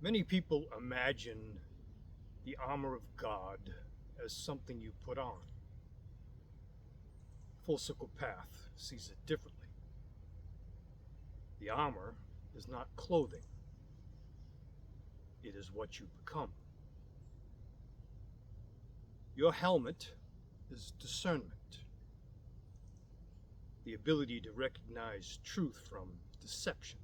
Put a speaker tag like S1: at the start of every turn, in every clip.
S1: Many people imagine the armor of God as something you put on. Full Circle Path sees it differently. The armor is not clothing. It is what you become. Your helmet is discernment, the ability to recognize truth from deception,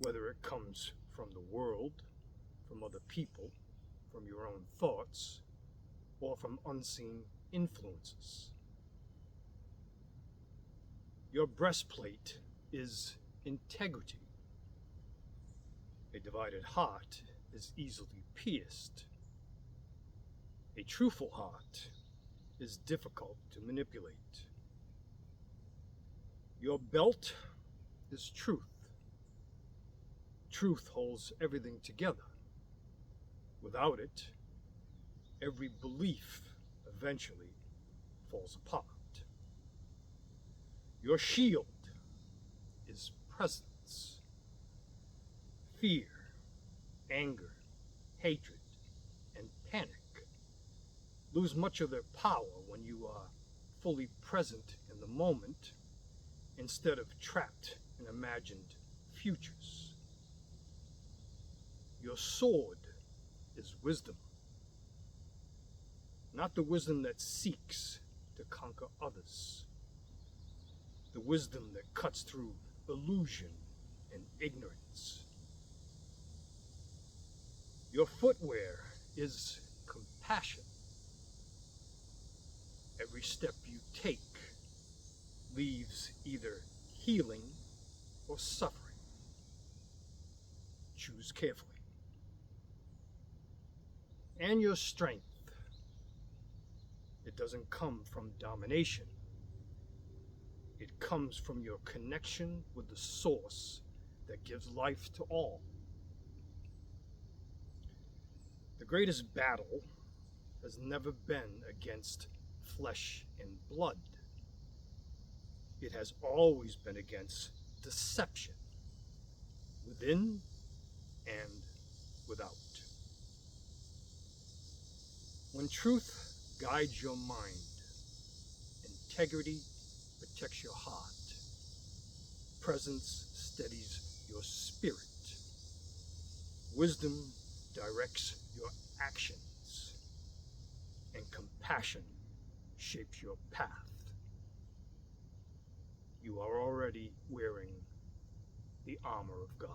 S1: whether it comes from the world, from other people, from your own thoughts, or from unseen influences. Your breastplate is integrity. A divided heart is easily pierced. A truthful heart is difficult to manipulate. Your belt is truth. Truth holds everything together. Without it, every belief eventually falls apart. Your shield is presence. Fear, anger, hatred, and panic lose much of their power when you are fully present in the moment instead of trapped in imagined futures. Your sword is wisdom, not the wisdom that seeks to conquer others, the wisdom that cuts through illusion and ignorance. Your footwear is compassion. Every step you take leaves either healing or suffering. Choose carefully. And your strength. It doesn't come from domination. It comes from your connection with the source that gives life to all. The greatest battle has never been against flesh and blood. It has always been against deception, within and without. When truth guides your mind, integrity protects your heart, presence steadies your spirit, wisdom directs your actions, and compassion shapes your path. You are already wearing the armor of God.